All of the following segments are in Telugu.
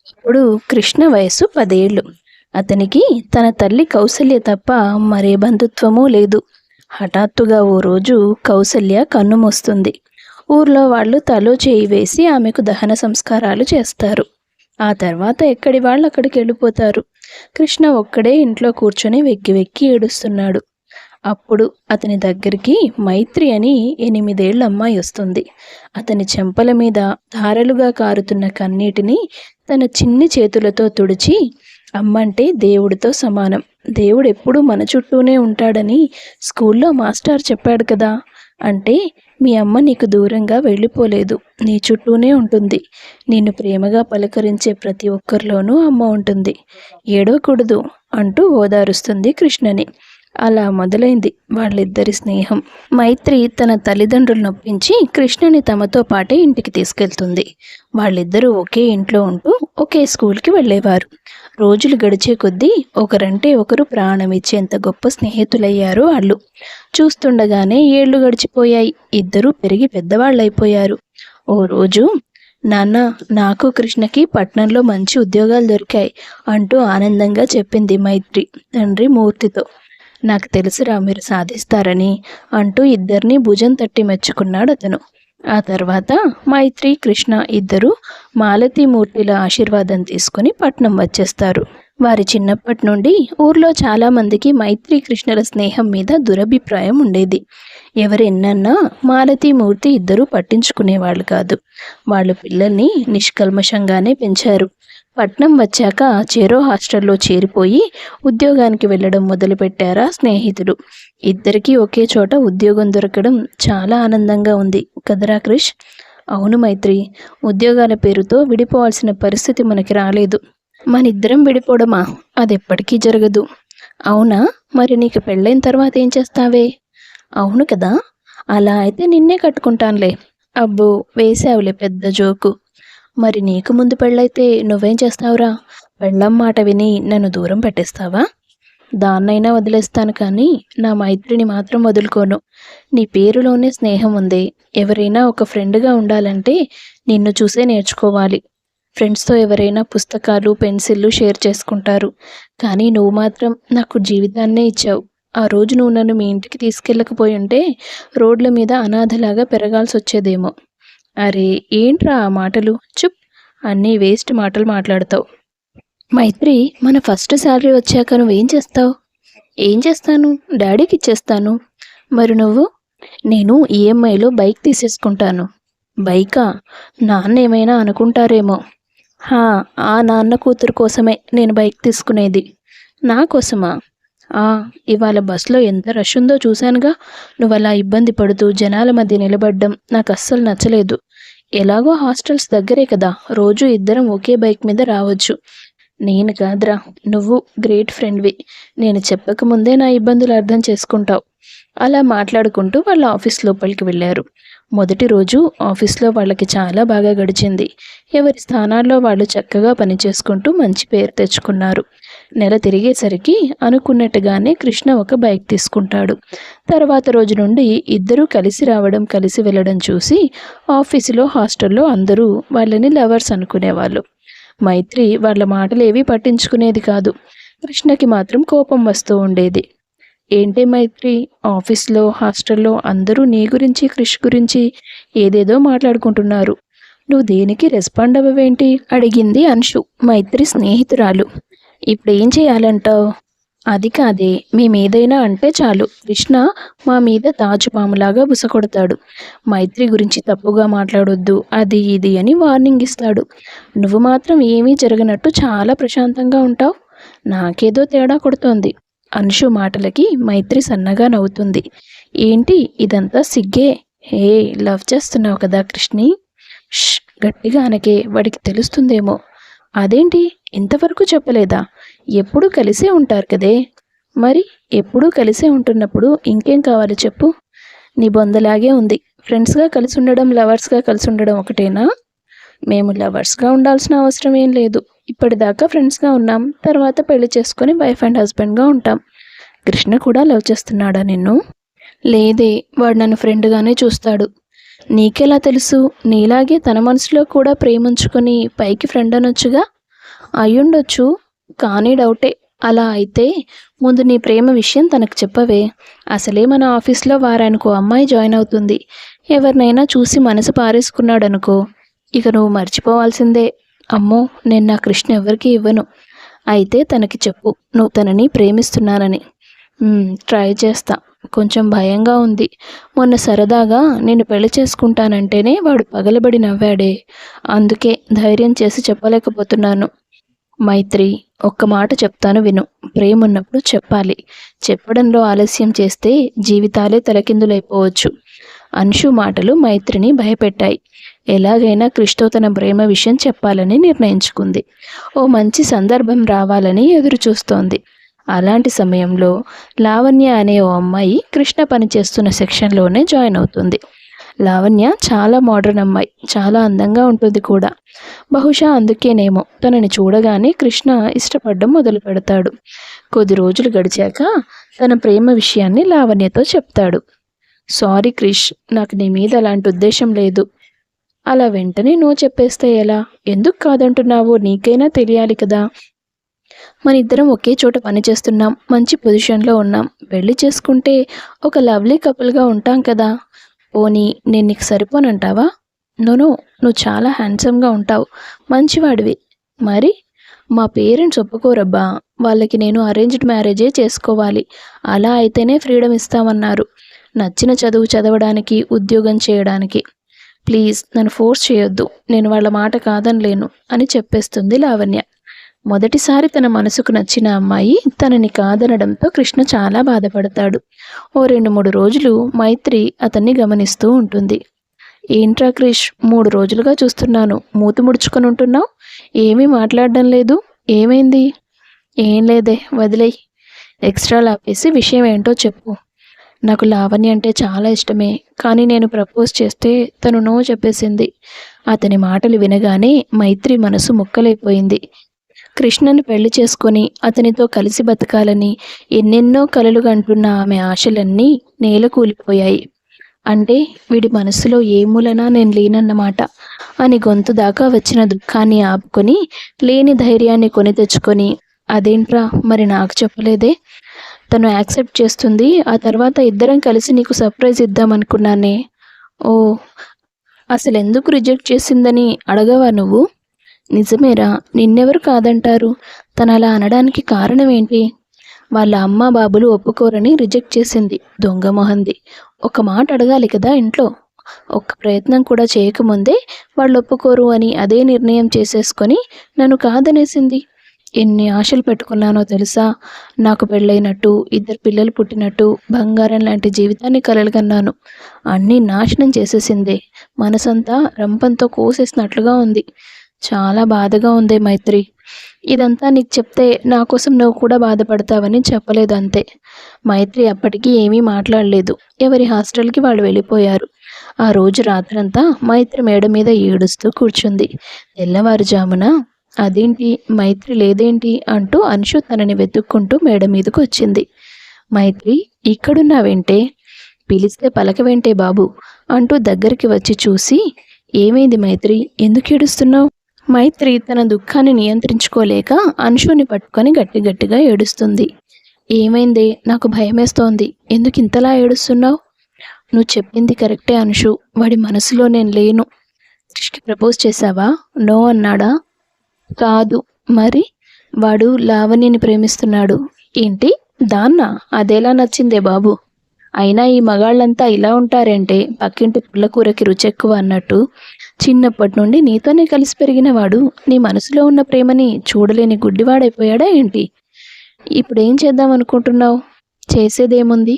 ఇప్పుడు కృష్ణ వయసు 10 ఏళ్ళు. అతనికి తన తల్లి కౌసల్య తప్ప మరే బంధుత్వమూ లేదు. హఠాత్తుగా ఓ రోజు కౌసల్య కన్నుమూస్తుంది. ఊర్లో వాళ్ళు తలో చేయి వేసి ఆమెకు దహన సంస్కారాలు చేస్తారు. ఆ తర్వాత ఎక్కడి వాళ్ళు అక్కడికి వెళ్ళిపోతారు. కృష్ణ ఒక్కడే ఇంట్లో కూర్చొని వెక్కి వెక్కి ఏడుస్తున్నాడు. అప్పుడు అతని దగ్గరికి మైత్రి అని 8 ఏళ్ల అమ్మాయి వస్తుంది. అతని చెంపల మీద ధారలుగా కారుతున్న కన్నీటిని తన చిన్ని చేతులతో తుడిచి, అమ్మంటే దేవుడితో సమానం, దేవుడు ఎప్పుడూ మన చుట్టూనే ఉంటాడని స్కూల్లో మాస్టర్ చెప్పాడు కదా, అంటే మీ అమ్మ నీకు దూరంగా వెళ్ళిపోలేదు, నీ చుట్టూనే ఉంటుంది. నిన్ను ప్రేమగా పలకరించే ప్రతి ఒక్కరిలోనూ అమ్మ ఉంటుంది, ఏడవకూడదు అంటూ ఓదారుస్తుంది కృష్ణని. అలా మొదలైంది వాళ్ళిద్దరి స్నేహం. మైత్రి తన తల్లిదండ్రులను ఒప్పించి కృష్ణని తమతో పాటే ఇంటికి తీసుకెళ్తుంది. వాళ్ళిద్దరూ ఒకే ఇంట్లో ఉంటూ ఒకే స్కూల్కి వెళ్ళేవారు. రోజులు గడిచే కొద్దీ ఒకరంటే ఒకరు ప్రాణం ఇచ్చేంత గొప్ప స్నేహితులయ్యారు వాళ్ళు. చూస్తుండగానే ఏళ్లు గడిచిపోయాయి. ఇద్దరూ పెరిగి పెద్దవాళ్ళైపోయారు. ఓ రోజు, నాన్న, నాకు కృష్ణకి పట్నంలో మంచి ఉద్యోగాలు దొరికాయి అంటూ ఆనందంగా చెప్పింది మైత్రి తండ్రి మూర్తితో. నాకు తెలుసురా మీరు సాధిస్తారని అంటూ ఇద్దరిని భుజం తట్టి మెచ్చుకున్నాడు అతను. ఆ తర్వాత మైత్రి, కృష్ణ ఇద్దరూ మాలతీమూర్తిల ఆశీర్వాదం తీసుకుని పట్నం వచ్చేస్తారు. వారి చిన్నప్పటి నుండి ఊర్లో చాలామందికి మైత్రి కృష్ణల స్నేహం మీద దురభిప్రాయం ఉండేది. ఎవరెన్నన్నా మాలతీమూర్తి ఇద్దరూ పట్టించుకునేవాళ్ళు కాదు. వాళ్ళు పిల్లల్ని నిష్కల్మషంగానే పెంచారు. పట్నం వచ్చాక చెరో హాస్టల్లో చేరిపోయి ఉద్యోగానికి వెళ్ళడం మొదలుపెట్టారా స్నేహితులు. ఇద్దరికీ ఒకే చోట ఉద్యోగం దొరకడం చాలా ఆనందంగా ఉంది కదరా క్రిష్? అవును మైత్రి, ఉద్యోగాల పేరుతో విడిపోవాల్సిన పరిస్థితి మనకి రాలేదు. మనిద్దరం విడిపోవడమా? అది ఎప్పటికీ జరగదు. అవునా? మరి నీకు పెళ్ళైన తర్వాత ఏం చేస్తావే? అవును కదా, అలా అయితే నిన్నే కట్టుకుంటానులే. అబ్బో, వేసావులే పెద్ద జోకు. మరి నీకు ముందు పెళ్ళైతే నువ్వేం చేస్తావురా? పెళ్ళం మాట విని నన్ను దూరం పెట్టేస్తావా? దాన్నైనా వదిలేస్తాను, కానీ నా మైత్రిని మాత్రం వదులుకోను. నీ పేరులోనే స్నేహం ఉంది. ఎవరైనా ఒక ఫ్రెండ్గా ఉండాలంటే నిన్ను చూసే నేర్చుకోవాలి. ఫ్రెండ్స్తో ఎవరైనా పుస్తకాలు, పెన్సిళ్ళు షేర్ చేసుకుంటారు, కానీ నువ్వు మాత్రం నాకు జీవితాన్నే ఇచ్చావు. ఆ రోజు నువ్వు నన్ను మీ ఇంటికి తీసుకెళ్ళకపోయి ఉంటే రోడ్ల మీద అనాథలాగా పెరగాల్సి వచ్చేదేమో. అరే ఏంట్రా ఆ మాటలు? చుప్, అన్నీ వేస్ట్ మాటలు మాట్లాడతావు. మైత్రి, మన ఫస్ట్ శాలరీ వచ్చాక నువ్వేం చేస్తావు? ఏం చేస్తాను? డాడీకి ఇచ్చేస్తాను. మరి నువ్వు? నేను ఈఎంఐలో బైక్ తీసేసుకుంటాను. బైకా? నాన్న ఏమైనా అనుకుంటారేమో. హా, ఆ నాన్న కూతురు కోసమే నేను బైక్ తీసుకునేది. నా కోసమా? ఇవాళ బస్సులో ఎంత రష్ ఉందో చూశానుగా. నువ్వు అలా ఇబ్బంది పడుతూ జనాల మధ్య నిలబడ్డం నాకు అస్సలు నచ్చలేదు. ఎలాగో హాస్టల్స్ దగ్గరే కదా, రోజు ఇద్దరం ఒకే బైక్ మీద రావచ్చు. నేను కాదురా, నువ్వు గ్రేట్ ఫ్రెండ్వి. నేను చెప్పకముందే నా ఇబ్బందులు అర్థం చేసుకుంటావు. అలా మాట్లాడుకుంటూ వాళ్ళ ఆఫీస్ లోపలికి వెళ్ళారు. మొదటి రోజు ఆఫీస్లో వాళ్ళకి చాలా బాగా గడిచింది. ఎవరి స్థానాల్లో వాళ్ళు చక్కగా పనిచేసుకుంటూ మంచి పేరు తెచ్చుకున్నారు. నెల తిరిగేసరికి అనుకున్నట్టుగానే కృష్ణ ఒక బైక్ తీసుకుంటాడు. తర్వాత రోజు నుండి ఇద్దరూ కలిసి రావడం, కలిసి వెళ్ళడం చూసి ఆఫీసులో, హాస్టల్లో అందరూ వాళ్ళని లవర్స్ అనుకునేవాళ్ళు. మైత్రి వాళ్ళ మాటలేవి పట్టించుకునేది కాదు. కృష్ణకి మాత్రం కోపం వస్తూ ఉండేది. ఏంటే మైత్రి, ఆఫీస్లో, హాస్టల్లో అందరూ నీ గురించి, క్రిష్ గురించి ఏదేదో మాట్లాడుకుంటున్నారు. నువ్వు దేనికి రెస్పాండ్ అవ్వవేంటి? అడిగింది అన్షు, మైత్రి స్నేహితురాలు. ఇప్పుడు ఏం చేయాలంటావు? అది కాదే, మేమేదైనా అంటే చాలు కృష్ణ మా మీద తాజుపాములాగా బుసకొడతాడు. మైత్రి గురించి తప్పుగా మాట్లాడొద్దు, అది ఇది అని వార్నింగ్ ఇస్తాడు. నువ్వు మాత్రం ఏమీ జరగనట్టు చాలా ప్రశాంతంగా ఉంటావు. నాకేదో తేడా కొడుతోంది. అన్షు మాటలకి మైత్రి సన్నగా నవ్వుతుంది. ఏంటి ఇదంతా సిగ్గే? హే, లవ్ చేస్తున్నావు కదా కృష్ణి? గట్టిగా అనకే, వాడికి తెలుస్తుందేమో. అదేంటి ఇంతవరకు చెప్పలేదా? ఎప్పుడూ కలిసే ఉంటారు కదే. మరి ఎప్పుడూ కలిసే ఉంటున్నప్పుడు ఇంకేం కావాలి చెప్పు? నీ బొందలాగే ఉంది. ఫ్రెండ్స్గా కలిసి ఉండడం, లవర్స్గా కలిసి ఉండడం ఒకటేనా? మేము లవర్స్గా ఉండాల్సిన అవసరం ఏం లేదు. ఇప్పటిదాకా ఫ్రెండ్స్గా ఉన్నాం, తర్వాత పెళ్లి చేసుకొని వైఫ్ అండ్ హస్బెండ్గా ఉంటాం. కృష్ణ కూడా లవ్ చేస్తున్నాడా నిన్ను? లేదే, వాడు నన్ను ఫ్రెండ్గానే చూస్తాడు. నీకెలా తెలుసు? నీలాగే తన మనసులో కూడా ప్రేమించుకొని పైకి ఫ్రెండ్ అనొచ్చుగా. అయ్యుండొచ్చు, కానీ డౌటే. అలా అయితే ముందు నీ ప్రేమ విషయం తనకు చెప్పవే. అసలే మన ఆఫీస్లో వారానికో అమ్మాయి జాయిన్ అవుతుంది. ఎవరినైనా చూసి మనసు పారేసుకున్నాడనుకో, ఇక నువ్వు మర్చిపోవాల్సిందే. అమ్మో, నేను నా కృష్ణ ఎవరికీ ఇవ్వను. అయితే తనకి చెప్పు, నువ్వు తనని ప్రేమిస్తున్నానని. ట్రై చేస్తా. కొంచెం భయంగా ఉంది. మొన్న సరదాగా నేను పెళ్లి చేసుకుంటానంటేనే వాడు పగలబడి నవ్వాడే. అందుకే ధైర్యం చేసి చెప్పలేకపోతున్నాను. మైత్రి, ఒక్క మాట చెప్తాను విను. ప్రేమున్నప్పుడు చెప్పాలి. చెప్పడంలో ఆలస్యం చేస్తే జీవితాలే తలకిందులైపోవచ్చు. అన్షు మాటలు మైత్రిని భయపెట్టాయి. ఎలాగైనా క్రిష్తో తన ప్రేమ విషయం చెప్పాలని నిర్ణయించుకుంది. ఓ మంచి సందర్భం రావాలని ఎదురు చూస్తోంది. అలాంటి సమయంలో లావణ్య అనే ఓ అమ్మాయి కృష్ణ పనిచేస్తున్న సెక్షన్లోనే జాయిన్ అవుతుంది. లావణ్య చాలా మోడర్న్ అమ్మాయి, చాలా అందంగా ఉంటుంది కూడా. బహుశా అందుకేనేమో తనని చూడగానే కృష్ణ ఇష్టపడడం మొదలు పెడతాడు. కొద్ది రోజులు గడిచాక తన ప్రేమ విషయాన్ని లావణ్యతో చెప్తాడు. సారీ క్రిష్, నాకు నీ మీద అలాంటి ఉద్దేశం లేదు. అలా వెంటనే నో చెప్పేస్తే ఎలా? ఎందుకు కాదంటున్నావో నీకైనా తెలియాలి కదా. మన ఇద్దరం ఒకే చోట పనిచేస్తున్నాం, మంచి పొజిషన్లో ఉన్నాం. పెళ్లి చేసుకుంటే ఒక లవ్లీ కపుల్గా ఉంటాం కదా. పోనీ నేను నీకు సరిపోనంటావా? నోనో, నువ్వు చాలా హ్యాండ్సమ్గా ఉంటావు, మంచివాడివి. మరి మా పేరెంట్స్ ఒప్పుకోరబ్బా. వాళ్ళకి నేను అరేంజ్డ్ మ్యారేజే చేసుకోవాలి. అలా అయితేనే ఫ్రీడమ్ ఇస్తామన్నారు. నచ్చిన చదువు చదవడానికి, ఉద్యోగం చేయడానికి. ప్లీజ్ నన్ను ఫోర్స్ చేయొద్దు. నేను వాళ్ళ మాట కాదనలేను అని చెప్పేస్తుంది లావణ్య. మొదటిసారి తన మనసుకు నచ్చిన అమ్మాయి తనని కాదనడంతో కృష్ణ చాలా బాధపడతాడు. ఓ 2-3 రోజులు మైత్రి అతన్ని గమనిస్తూ ఉంటుంది. ఏంట్రా క్రిష్, 3 రోజులుగా చూస్తున్నాను, మూతి ముడుచుకొని ఉంటున్నావు, ఏమీ మాట్లాడడం లేదు, ఏమైంది? ఏం లేదే, వదిలేయ్. ఎక్స్ట్రా లాపేసి విషయం ఏంటో చెప్పు. నాకు లావణ్య అంటే చాలా ఇష్టమే, కానీ నేను ప్రపోజ్ చేస్తే తను నో చెప్పేసింది. అతని మాటలు వినగానే మైత్రి మనసు ముక్కలైపోయింది. కృష్ణని పెళ్లి చేసుకొని అతనితో కలిసి బతకాలని ఎన్నెన్నో కలలు కంటున్న ఆమె ఆశలన్నీ నేలకూలిపోయాయి. అంటే వీడి మనసులో ఏ మూలనా నేను లేనన్నమాట అని గొంతు దాకా వచ్చిన దుఃఖాన్ని ఆపుకొని, లేని ధైర్యాన్ని కొని తెచ్చుకొని, అదేంట్రా మరి నాకు చెప్పలేదే, తను యాక్సెప్ట్ చేస్తుంది, ఆ తర్వాత ఇద్దరం కలిసి నీకు సర్ప్రైజ్ ఇద్దామనుకున్నానే. ఓ, అసలు ఎందుకు రిజెక్ట్ చేసిందని అడగవా నువ్వు? నిజమేరా, నిన్నెవరు కాదంటారు? తను అలా అనడానికి కారణం ఏంటి? వాళ్ళ అమ్మ బాబులు ఒప్పుకోరని రిజెక్ట్ చేసింది. దొంగ మొహంది. ఒక మాట అడగాలి కదా ఇంట్లో. ఒక్క ప్రయత్నం కూడా చేయకముందే వాళ్ళు ఒప్పుకోరు అని అదే నిర్ణయం చేసేసుకొని నన్ను కాదనేసింది. ఎన్ని ఆశలు పెట్టుకున్నానో తెలుసా? నాకు పెళ్ళైనట్టు, 2 పిల్లలు పుట్టినట్టు, బంగారం లాంటి జీవితాన్ని కలలుగన్నాను. అన్నీ నాశనం చేసేసిందే. మనసంతా రంపంతో కోసేసినట్లుగా ఉంది. చాలా బాధగా ఉంది మైత్రి. ఇదంతా నీకు చెప్తే నా కోసం నువ్వు కూడా బాధపడతావని చెప్పలేదు అంతే. మైత్రి అప్పటికీ ఏమీ మాట్లాడలేదు. ఎవరి హాస్టల్కి వాళ్ళు వెళ్ళిపోయారు. ఆ రోజు రాత్రంతా మైత్రి మేడ మీద ఏడుస్తూ కూర్చుంది. తెల్లవారుజామున అదేంటి మైత్రి లేదేంటి అంటూ అన్షు తనని వెతుక్కుంటూ మేడ మీదకు వచ్చింది. మైత్రి, ఇక్కడున్నావేంటే? పిలిస్తే పలకవేంటే బాబు అంటూ దగ్గరికి వచ్చి చూసి, ఏమైంది మైత్రి, ఎందుకు ఏడుస్తున్నావు? మైత్రి తన దుఃఖాన్ని నియంత్రించుకోలేక అన్షుని పట్టుకొని గట్టిగట్టిగా ఏడుస్తుంది. ఏమైందే? నాకు భయమేస్తోంది. ఎందుకు ఇంతలా ఏడుస్తున్నావు? నువ్వు చెప్పింది కరెక్టే అన్షు, వాడి మనసులో నేను లేను. కృష్ణకి ప్రపోజ్ చేశావా? నో అన్నాడా? కాదు. మరి? వాడు లావణ్యని ప్రేమిస్తున్నాడు. ఏంటి? దాన్నా? అదెలా నచ్చిందే బాబు? అయినా ఈ మగాళ్ళంతా ఇలా ఉంటారేంటే, పక్కింటి పుల్లకూరకి రుచెక్కువ అన్నట్టు. చిన్నప్పటి నుండి నీతోనే కలిసి పెరిగినవాడు నీ మనసులో ఉన్న ప్రేమని చూడలేని గుడ్డివాడైపోయాడా ఏంటి? ఇప్పుడేం చేద్దాం అనుకుంటున్నావు? చేసేదేముంది?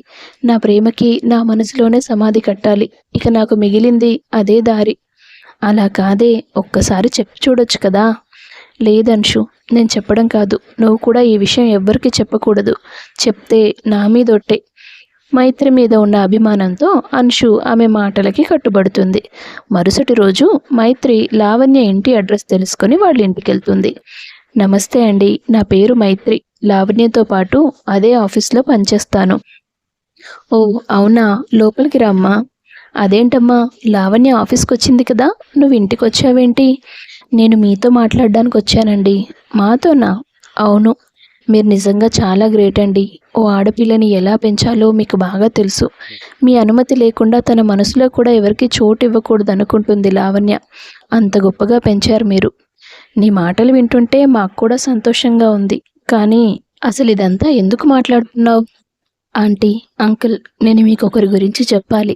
నా ప్రేమకి నా మనసులోనే సమాధి కట్టాలి. ఇక నాకు మిగిలింది అదే దారి. అలా కాదే, ఒక్కసారి చెప్పి చూడొచ్చు కదా. లేదన్షు, నేను చెప్పడం కాదు, నువ్వు కూడా ఈ విషయం ఎవ్వరికీ చెప్పకూడదు. చెప్తే నా మీదొట్టే. మైత్రి మీద ఉన్న అభిమానంతో అన్షు ఆమె మాటలకి కట్టుబడుతుంది. మరుసటి రోజు మైత్రి లావణ్య ఇంటి అడ్రస్ తెలుసుకొని వాళ్ళ ఇంటికి వెళ్తుంది. నమస్తే అండి, నా పేరు మైత్రి. లావణ్యతో పాటు అదే ఆఫీస్లో పనిచేస్తాను. ఓ అవునా, లోపలికి రమ్మా. అదేంటమ్మా, లావణ్య ఆఫీస్కి వచ్చింది కదా, నువ్వు ఇంటికి వచ్చావేంటి? నేను మీతో మాట్లాడడానికి వచ్చానండి. మాతోనా? అవును. మీరు నిజంగా చాలా గ్రేట్ అండి. ఓ ఆడపిల్లని ఎలా పెంచాలో మీకు బాగా తెలుసు. మీ అనుమతి లేకుండా తన మనసులో కూడా ఎవరికీ చోటు ఇవ్వకూడదనుకుంటుంది లావణ్య. అంత గొప్పగా పెంచారు మీరు. నీ మాటలు వింటుంటే మాకు కూడా సంతోషంగా ఉంది. కానీ అసలు ఇదంతా ఎందుకు మాట్లాడుతున్నావు? ఆంటీ, అంకుల్, నేను మీకొకరి గురించి చెప్పాలి.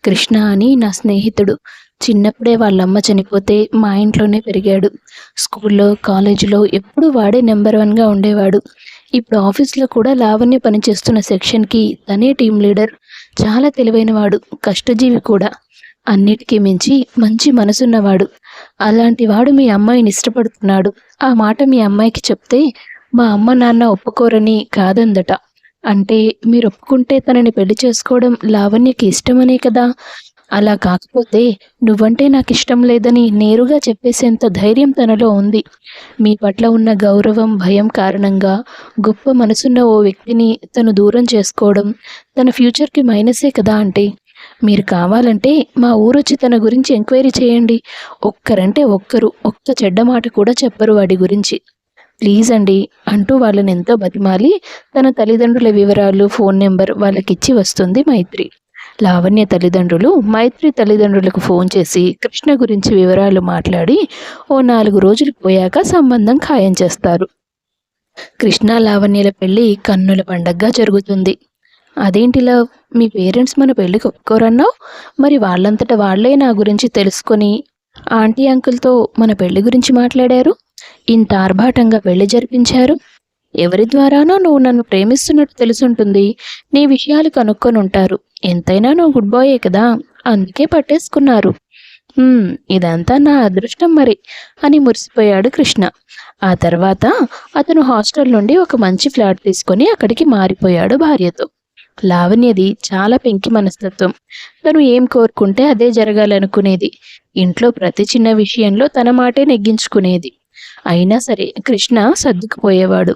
కృష్ణ అని నా స్నేహితుడు. చిన్నప్పుడే వాళ్ళమ్మ చనిపోతే మా ఇంట్లోనే పెరిగాడు. స్కూల్లో, కాలేజీలో ఎప్పుడూ వాడే నెంబర్ వన్గా ఉండేవాడు. ఇప్పుడు ఆఫీస్లో కూడా లావణ్య పనిచేస్తున్న సెక్షన్కి తనే టీం లీడర్. చాలా తెలివైనవాడు, కష్టజీవి కూడా. అన్నిటికీ మించి మంచి మనసున్నవాడు. అలాంటి వాడు మీ అమ్మాయిని ఇష్టపడుతున్నాడు. ఆ మాట మీ అమ్మాయికి చెప్తే మా అమ్మ నాన్న ఒప్పుకోరని కాదందట. అంటే మీరు ఒప్పుకుంటే తనని పెళ్లి చేసుకోవడం లావణ్యకి ఇష్టమనే కదా? అలా కాకపోతే నువ్వంటే నాకు ఇష్టం లేదని నేరుగా చెప్పేసేంత ధైర్యం తనలో ఉంది. మీ పట్ల ఉన్న గౌరవం, భయం కారణంగా గొప్ప మనసున్న ఓ వ్యక్తిని తను దూరం చేసుకోవడం తన ఫ్యూచర్కి మైనసే కదా అంటే. మీరు కావాలంటే మా ఊరొచ్చి తన గురించి ఎంక్వైరీ చేయండి. ఒక్కరంటే ఒక్కరు ఒక్క చెడ్డ మాట కూడా చెప్పరు వాడి గురించి. ప్లీజ్ అండి అంటూ వాళ్ళని ఎంతో బతిమాలి తన తల్లిదండ్రుల వివరాలు, ఫోన్ నెంబర్ వాళ్ళకిచ్చి వస్తుంది మైత్రి. లావణ్య తల్లిదండ్రులు మైత్రి తల్లిదండ్రులకు ఫోన్ చేసి కృష్ణ గురించి వివరాలు మాట్లాడి ఓ 4 రోజులు పోయాక సంబంధం ఖాయం చేస్తారు. కృష్ణ లావణ్యల పెళ్లి కన్నుల పండగగా జరుగుతుంది. అదేంటిలా మీ పేరెంట్స్ మన పెళ్ళికి ఒప్పుకోరన్నావు? మరి వాళ్ళంతట వాళ్లే నా గురించి తెలుసుకొని ఆంటీ అంకుల్తో మన పెళ్లి గురించి మాట్లాడారు. ఇంత ఆర్భాటంగా పెళ్లి జరిపించారు. ఎవరి ద్వారానో నువ్వు నన్ను ప్రేమిస్తున్నట్టు తెలుసుంటుంది. నీ విషయాలు కనుక్కొని ఉంటారు. ఎంతైనా నువ్వు గుడ్ బాయే కదా, అందుకే పట్టేసుకున్నారు. ఇదంతా నా అదృష్టం మరి అని మురిసిపోయాడు కృష్ణ. ఆ తర్వాత అతను హాస్టల్ నుండి ఒక మంచి ఫ్లాట్ తీసుకొని అక్కడికి మారిపోయాడు భార్యతో. లావణ్యది చాలా పెంకి మనస్తత్వం. తను ఏం కోరుకుంటే అదే జరగాలనుకునేది. ఇంట్లో ప్రతి చిన్న విషయంలో తన మాటే నెగ్గించుకునేది. అయినా సరే కృష్ణ సర్దుకుపోయేవాడు.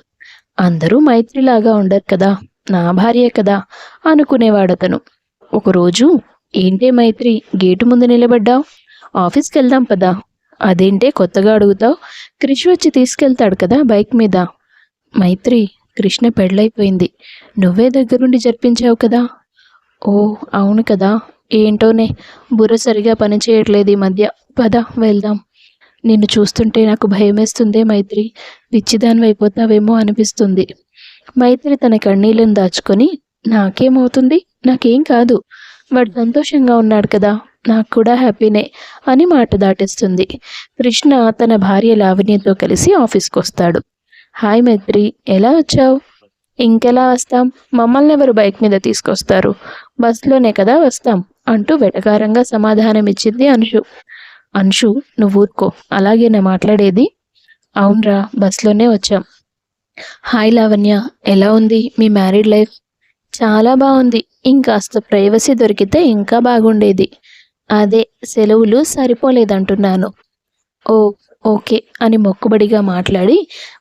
అందరూ మైత్రిలాగా ఉండరు కదా, నా భార్యే కదా అనుకునేవాడతను. ఒకరోజు, ఏంటే మైత్రి గేటు ముందు నిలబడ్డావు? ఆఫీస్కి వెళ్దాం పదా. అదేంటే కొత్తగా అడుగుతావు? క్రిష్ వచ్చి తీసుకెళ్తాడు కదా బైక్ మీద. మైత్రి, కృష్ణ పెళ్ళైపోయింది. నువ్వే దగ్గరుండి జరిపించావు కదా. ఓ అవును కదా. ఏంటోనే బుర్ర సరిగా పనిచేయట్లేదు ఈ మధ్య. పద వెళ్దాం. నిన్ను చూస్తుంటే నాకు భయమేస్తుందే మైత్రి. పిచ్చిదానివైపోతావేమో అనిపిస్తుంది. మైత్రి తన కన్నీళ్ళను దాచుకొని, నాకేమవుతుంది, నాకేం కాదు, వాడు సంతోషంగా ఉన్నాడు కదా, నాకు కూడా హ్యాపీనే అని మాట దాటేస్తుంది. కృష్ణ తన భార్య లావణ్యతో కలిసి ఆఫీస్కి వస్తాడు. హాయ్ మైత్రి, ఎలా వచ్చావు? ఇంకెలా వస్తాం, మమ్మల్ని ఎవరు బైక్ మీద తీసుకొస్తారు? బస్లోనే కదా వస్తాం అంటూ వెటకారంగా సమాధానమిచ్చింది అంశు. అంశు, నువ్వు ఊరుకో, అలాగేనా మాట్లాడేది? అవునరా, బస్లోనే వచ్చాం. హాయ్ లావణ్య, ఎలా ఉంది మీ మ్యారీడ్ లైఫ్? చాలా బాగుంది. ఇంకాస్త ప్రైవసీ దొరికితే ఇంకా బాగుండేది. అదే సెలవులు సరిపోలేదంటున్నాను. ఓ ఓకే అని మొక్కుబడిగా మాట్లాడి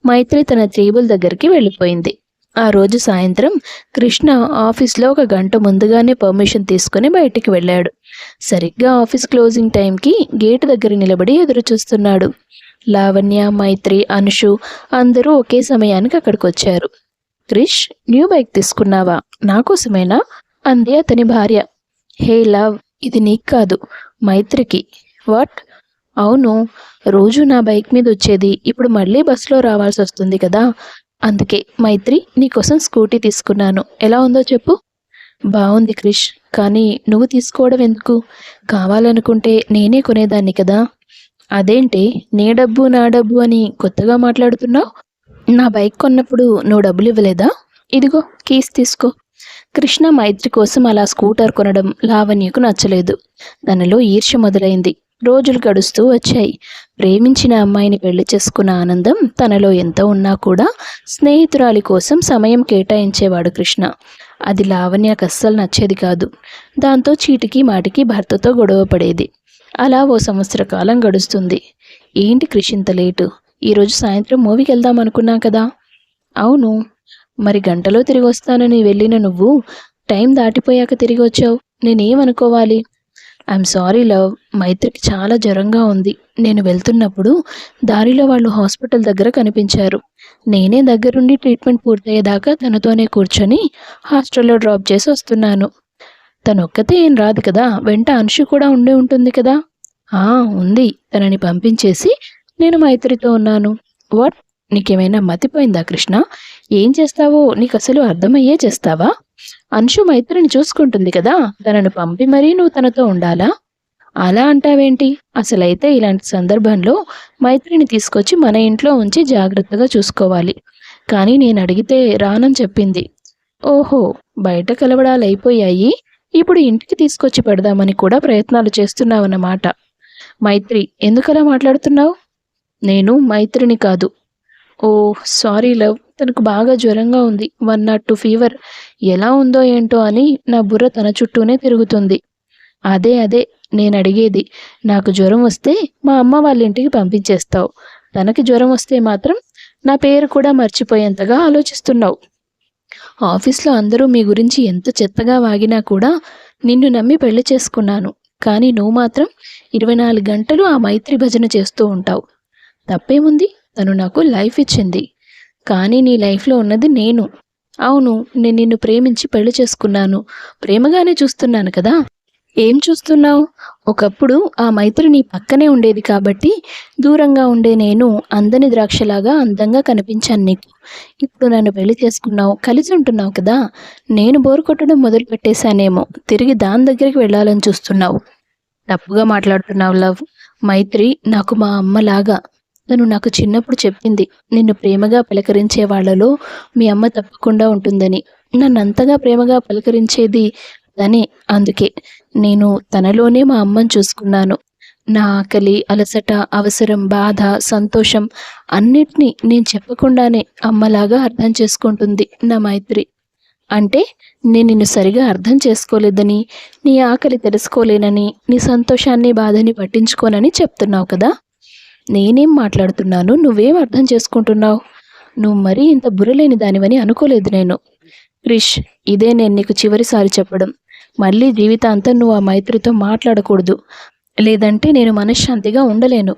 మైత్రి తన టేబుల్ దగ్గరికి వెళ్ళిపోయింది. ఆ రోజు సాయంత్రం కృష్ణ ఆఫీస్లో 1 గంట ముందుగానే పర్మిషన్ తీసుకుని బయటికి వెళ్ళాడు. సరిగ్గా ఆఫీస్ క్లోజింగ్ టైంకి గేటు దగ్గర నిలబడి ఎదురు చూస్తున్నాడు. లావణ్య, మైత్రి, అంశు అందరూ ఒకే సమయానికి అక్కడికి వచ్చారు. క్రిష్, న్యూ బైక్ తీసుకున్నావా? నాకోసమేనా అంది అతని భార్య. హే లవ్, ఇది నీకు కాదు, మైత్రికి. వాట్? అవును, రోజు నా బైక్ మీద వచ్చేది, ఇప్పుడు మళ్ళీ బస్సులో రావాల్సి వస్తుంది కదా, అందుకే మైత్రి నీకోసం స్కూటీ తీసుకున్నాను. ఎలా ఉందో చెప్పు. బాగుంది క్రిష్, కానీ నువ్వు తీసుకోవడం ఎందుకు? కావాలనుకుంటే నేనే కొనేదాన్ని కదా. అదేంటి నీ డబ్బు నా డబ్బు అని కొత్తగా మాట్లాడుతున్నావు? నా బైక్ కొన్నప్పుడు నువ్వు డబ్బులు ఇవ్వలేదా? ఇదిగో కీస్ తీసుకో. కృష్ణ మైత్రి కోసం అలా స్కూటర్ కొనడం లావణ్యకు నచ్చలేదు. తనలో ఈర్ష్య మొదలైంది. రోజులు గడుస్తూ వచ్చాయి. ప్రేమించిన అమ్మాయిని పెళ్లి చేసుకున్న ఆనందం తనలో ఎంత ఉన్నా కూడా స్నేహితురాలి కోసం సమయం కేటాయించేవాడు కృష్ణ. అది లావణ్యకు అస్సలు నచ్చేది కాదు. దాంతో చీటికి మాటికి భర్తతో గొడవ పడేది. అలా ఓ 1 సంవత్సర కాలం గడుస్తుంది. ఏంటి కృష్ ఇంత లేటు? ఈరోజు సాయంత్రం మూవీకి వెళ్దాం అనుకున్నా కదా. అవును, మరి గంటలో తిరిగి వస్తానని వెళ్ళిన నువ్వు టైం దాటిపోయాక తిరిగి వచ్చావు. నేనేమనుకోవాలి? ఐఎమ్ సారీ లవ్, మైత్రికి చాలా జ్వరంగా ఉంది. నేను వెళ్తున్నప్పుడు దారిలో వాళ్ళు హాస్పిటల్ దగ్గర కనిపించారు. నేనే దగ్గరుండి ట్రీట్మెంట్ పూర్తయ్యేదాకా తనతోనే కూర్చొని హాస్టల్లో డ్రాప్ చేసి వస్తున్నాను. తనొక్కతే ఏం రాదు కదా, వెంట అంశు కూడా ఉండి ఉంటుంది కదా. ఆ, ఉంది. తనని పంపించేసి నేను మైత్రితో ఉన్నాను. వాట్, నీకేమైనా మతిపోయిందా కృష్ణ? ఏం చేస్తావో నీకు అసలు అర్థమయ్యే చేస్తావా? అంశు మైత్రిని చూసుకుంటుంది కదా, తనను పంపి మరీ నువ్వు తనతో ఉండాలా? అలా అంటావేంటి? అసలైతే ఇలాంటి సందర్భంలో మైత్రిని తీసుకొచ్చి మన ఇంట్లో ఉంచి జాగ్రత్తగా చూసుకోవాలి. కానీ నేను అడిగితే రానని చెప్పింది. ఓహో, బయట కలవడాలు అయిపోయాయి, ఇప్పుడు ఇంటికి తీసుకొచ్చి పెడదామని కూడా ప్రయత్నాలు చేస్తున్నావన్నమాట. మైత్రి, ఎందుకలా మాట్లాడుతున్నావు? నేను మైత్రిని కాదు. ఓ సారీ లవ్, తనకు బాగా జ్వరంగా ఉంది. 102 ఫీవర్. ఎలా ఉందో ఏంటో అని నా బుర్ర తన చుట్టూనే తిరుగుతుంది. అదే నేను అడిగేది. నాకు జ్వరం వస్తే మా అమ్మ వాళ్ళ ఇంటికి పంపించేస్తావు, తనకి జ్వరం వస్తే మాత్రం నా పేరు కూడా మర్చిపోయేంతగా ఆలోచిస్తున్నావు. ఆఫీస్లో అందరూ మీ గురించి ఎంత చెత్తగా వాగినా కూడా నిన్ను నమ్మి పెళ్లి చేసుకున్నాను. కానీ నువ్వు మాత్రం 24 గంటలు ఆ మైత్రి భజన చేస్తూ ఉంటావు. తప్పేముంది? తను నాకు లైఫ్ ఇచ్చింది. కానీ నీ లైఫ్లో ఉన్నది నేను. అవును, నేను నిన్ను ప్రేమించి పెళ్లి చేసుకున్నాను. ప్రేమగానే చూస్తున్నాను కదా. ఏం చూస్తున్నావు? ఒకప్పుడు ఆ మైత్రి నీ పక్కనే ఉండేది కాబట్టి దూరంగా ఉండే నేను అందని ద్రాక్షలాగా అందంగా కనిపించాను నీకు. ఇప్పుడు నన్ను పెళ్లి చేసుకున్నావు, కలిసి ఉంటున్నావు కదా. నేను బోరు కొట్టడం మొదలు పెట్టేశానేమో, తిరిగి దాని దగ్గరికి వెళ్ళాలని చూస్తున్నావు. తప్పుగా మాట్లాడుతున్నావు లవ్. మైత్రి నాకు మా అమ్మలాగా. తను నాకు చిన్నప్పుడు చెప్పింది, నిన్ను ప్రేమగా పలకరించే వాళ్ళలో మీ అమ్మ తప్పకుండా ఉంటుందని. నన్ను అంతగా ప్రేమగా పలకరించేది తనే. అందుకే నేను తనలోనే మా అమ్మని చూసుకున్నాను. నా ఆకలి, అలసట, అవసరం, బాధ, సంతోషం అన్నిటినీ నేను చెప్పకుండానే అమ్మలాగా అర్థం చేసుకుంటుంది నా మైత్రి. అంటే నేను నిన్ను సరిగా అర్థం చేసుకోలేదని, నీ ఆకలి తెలుసుకోలేనని, నీ సంతోషాన్ని, బాధని పట్టించుకోనని చెప్తున్నావు కదా. నేనేం మాట్లాడుతున్నాను, నువ్వేం అర్థం చేసుకుంటున్నావు? నువ్వు మరీ ఇంత బుర్రలేని దానివని అనుకోలేదు నేను. క్రిష్, ఇదే నేను నీకు చివరిసారి చెప్పడం. మళ్ళీ జీవితాంతం నువ్వు ఆ మైత్రితో మాట్లాడకూడదు, లేదంటే నేను మనశ్శాంతిగా ఉండలేను.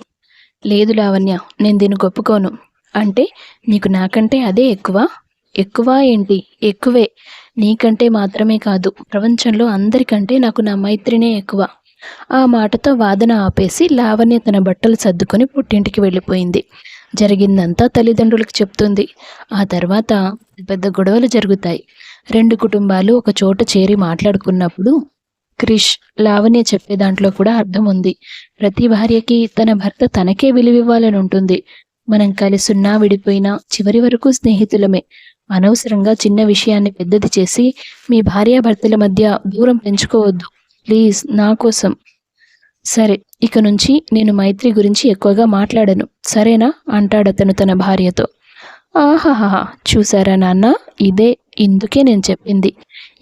లేదు లావణ్య, నేను దీన్ని ఒప్పుకోను. అంటే నీకు నాకంటే అదే ఎక్కువ? ఎక్కువ ఏంటి? ఎక్కువే. నీకంటే మాత్రమే కాదు, ప్రపంచంలో అందరికంటే నాకు నా మైత్రినే ఎక్కువ. ఆ మాటతో వాదన ఆపేసి లావణ్య తన బట్టలు సర్దుకొని పుట్టింటికి వెళ్ళిపోయింది. జరిగిందంతా తల్లిదండ్రులకు చెప్తుంది. ఆ తర్వాత పెద్ద గొడవలు జరుగుతాయి. 2 కుటుంబాలు ఒక చోట చేరి మాట్లాడుకున్నప్పుడు క్రిష్, లావణ్య చెప్పే దాంట్లో కూడా అర్థం ఉంది. ప్రతి భార్యకి తన భర్త తనకే విలువివ్వాలని ఉంటుంది. మనం కలిసున్నా విడిపోయినా చివరి వరకు స్నేహితులమే. అనవసరంగా చిన్న విషయాన్ని పెద్దది చేసి మీ భార్యాభర్తల మధ్య దూరం పెంచుకోవద్దు ప్లీజ్, నా కోసం. సరే, ఇక నుంచి నేను మైత్రి గురించి ఎక్కువగా మాట్లాడను, సరేనా? అంటాడతను తన భార్యతో. ఆహాహా, చూసారా నాన్న, ఇందుకే నేను చెప్పింది.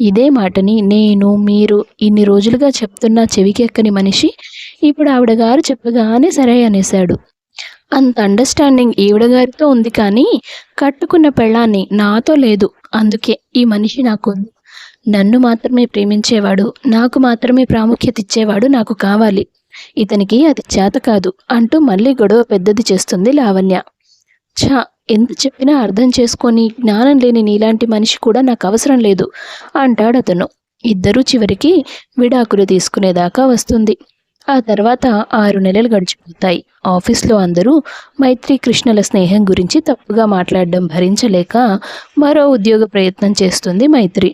ఇదే మాటని నేను, మీరు ఇన్ని రోజులుగా చెప్తున్నా చెవికెక్కని మనిషి ఇప్పుడు ఆవిడగారు చెప్పగానే సరే అనేశాడు. అంత అండర్స్టాండింగ్ ఈవిడగారితో ఉంది, కానీ కట్టుకున్న పెళ్ళాన్ని నాతో లేదు. అందుకే ఈ మనిషి నాకు నన్ను మాత్రమే ప్రేమించేవాడు, నాకు మాత్రమే ప్రాముఖ్యత ఇచ్చేవాడు నాకు కావాలి. ఇతనికి అది చేత కాదు అంటూ మళ్ళీ గొడవ పెద్దది చేస్తుంది లావణ్య. ఛా, ఎంత చెప్పినా అర్థం చేసుకొని జ్ఞానం లేని నీలాంటి మనిషి కూడా నాకు అవసరం లేదు అంటాడతను. ఇద్దరూ చివరికి విడాకులు తీసుకునేదాకా వస్తుంది. ఆ తర్వాత 6 నెలలు గడిచిపోతాయి. ఆఫీస్లో అందరూ మైత్రి కృష్ణల స్నేహం గురించి తప్పుగా మాట్లాడడం భరించలేక మరో ఉద్యోగ ప్రయత్నం చేస్తుంది మైత్రి.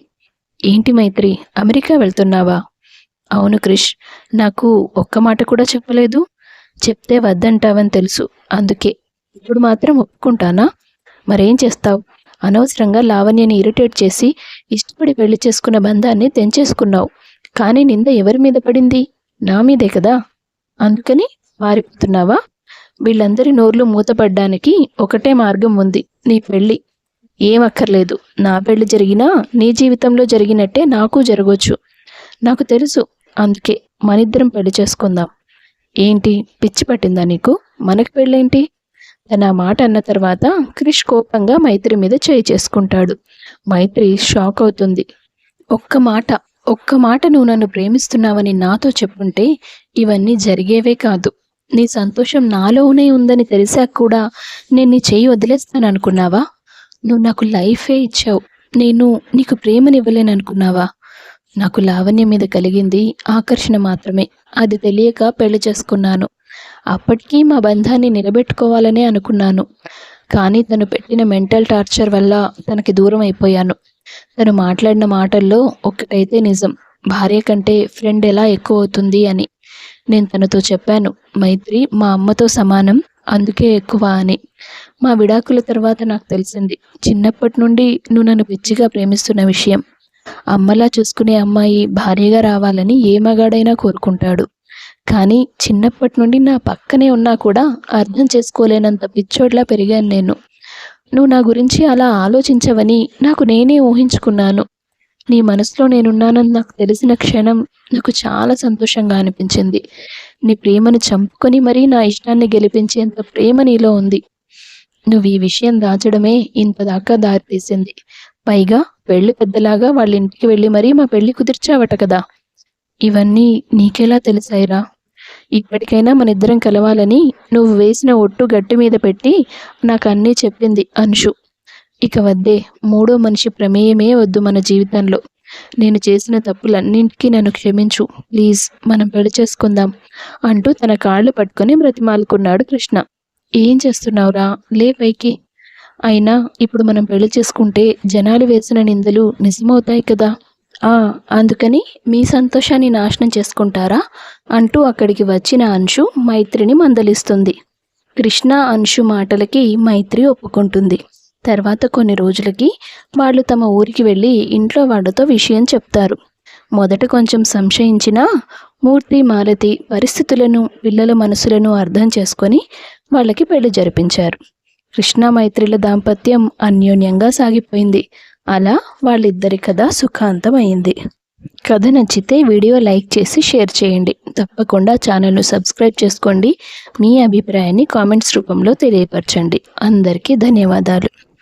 ఏంటి మైత్రి, అమెరికా వెళ్తున్నావా? అవును క్రిష్, నాకు ఒక్క మాట కూడా చెప్పలేదు. చెప్తే వద్దంటావని తెలుసు, అందుకే. ఇప్పుడు మాత్రం ఒప్పుకుంటానా? మరేం చేస్తావు? అనవసరంగా లావణ్యని ఇరిటేట్ చేసి ఇష్టపడి పెళ్లి చేసుకున్న బంధాన్ని తెంచేసుకున్నావు. కానీ నింద ఎవరి మీద పడింది? నా మీదే కదా. అందుకని పారిపోతున్నావా? వీళ్ళందరి నోర్లు మూతపడ్డానికి ఒకటే మార్గం ఉంది, నీ పెళ్ళి. ఏం అక్కర్లేదు, నా పెళ్లి జరిగినా నీ జీవితంలో జరిగినట్టే నాకు జరగవచ్చు. నాకు తెలుసు, అందుకే మనిద్దరం పెళ్లి చేసుకుందాం. ఏంటి, పిచ్చి పట్టిందా నీకు? మనకి పెళ్ళేంటి? తన మాట అన్న తర్వాత క్రిష్ కోపంగా మైత్రి మీద చేయి చేసుకుంటాడు. మైత్రి షాక్ అవుతుంది. ఒక్క మాట, ఒక్క మాట నువ్వు నన్ను ప్రేమిస్తున్నావని నాతో చెప్పుంటే ఇవన్నీ జరిగేవే కాదు. నీ సంతోషం నాలోనే ఉందని తెలిసాక కూడా నేను నీ చెయ్యి వదిలేస్తాననుకున్నావా? నువ్వు నాకు లైఫే ఇచ్చావు. నేను నీకు ప్రేమనివ్వలేననుకున్నావా? నాకు లావణ్య మీద కలిగింది ఆకర్షణ మాత్రమే. అది తెలియక పెళ్లి చేసుకున్నాను. అప్పటికీ మా బంధాన్ని నిలబెట్టుకోవాలనే అనుకున్నాను. కానీ తను పెట్టిన మెంటల్ టార్చర్ వల్ల తనకి దూరం అయిపోయాను. తను మాట్లాడిన మాటల్లో ఒక్కటైతే నిజం, భార్య కంటే ఫ్రెండ్ ఎలా ఎక్కువ అవుతుంది అని. నేను తనతో చెప్పాను, మైత్రి మా అమ్మతో సమానం, అందుకే ఎక్కువ అని. మా విడాకుల తర్వాత నాకు తెలిసింది, చిన్నప్పటి నుండి నువ్వు నన్ను పిచ్చిగా ప్రేమిస్తున్న విషయం. అమ్మలా చూసుకునే అమ్మాయి భార్యగా రావాలని ఏ మగాడైనా కోరుకుంటాడు. కానీ చిన్నప్పటి నుండి నా పక్కనే ఉన్నా కూడా అర్థం చేసుకోలేనంత పిచ్చోడ్లా పెరిగాను నేను. నువ్వు నా గురించి అలా ఆలోచించవని నాకు నేనే ఊహించుకున్నాను. నీ మనసులో నేనున్నానని నాకు తెలిసిన క్షణం నాకు చాలా సంతోషంగా అనిపించింది. నీ ప్రేమను చంపుకొని మరీ నా ఇష్టాన్ని గెలిపించేంత ప్రేమ నీలో ఉంది. నువ్వు ఈ విషయం దాచడమే ఇంతదాకా దారితీసింది. పైగా పెళ్లి పెద్దలాగా వాళ్ళ ఇంటికి వెళ్ళి మరీ మా పెళ్లి కుదిర్చావట కదా. ఇవన్నీ నీకెలా తెలిసాయిరా? ఇప్పటికైనా మన ఇద్దరం కలవాలని నువ్వు వేసిన ఒట్టు గట్టి మీద పెట్టి నాకు అన్నీ చెప్పింది అంశు. ఇక వద్దే, మూడో మనిషి ప్రమేయమే వద్దు మన జీవితంలో. నేను చేసిన తప్పులన్నింటికీ నన్ను క్షమించు ప్లీజ్, మనం పెళ్లి చేసుకుందాం అంటూ తన కాళ్ళు పట్టుకొని బ్రతిమాలుకున్నాడు కృష్ణ. ఏం చేస్తున్నావురా, లే పైకి. అయినా ఇప్పుడు మనం పెళ్లి చేసుకుంటే జనాలు వేసిన నిందలు నిజమవుతాయి కదా. అందుకని మీ సంతోషాన్ని నాశనం చేసుకుంటారా అంటూ అక్కడికి వచ్చిన అంశు మైత్రిని మందలిస్తుంది. కృష్ణ అంశు మాటలకి మైత్రి ఒప్పుకుంటుంది. తర్వాత కొన్ని రోజులకి వాళ్ళు తమ ఊరికి వెళ్ళి ఇంట్లో వాళ్ళతో విషయం చెప్తారు. మొదట కొంచెం సంశయించినా మూర్తి మాలతి పరిస్థితులను పిల్లల మనసులను అర్థం చేసుకొని వాళ్ళకి పెళ్లి జరిపించారు. కృష్ణ మైత్రిల దాంపత్యం అన్యోన్యంగా సాగిపోయింది. అలా వాళ్ళిద్దరి కథ సుఖాంతమైంది. కథ నచ్చితే వీడియో లైక్ చేసి షేర్ చేయండి. తప్పకుండా ఛానల్ను సబ్స్క్రైబ్ చేసుకోండి. మీ అభిప్రాయాన్ని కామెంట్స్ రూపంలో తెలియపరచండి. అందరికీ ధన్యవాదాలు.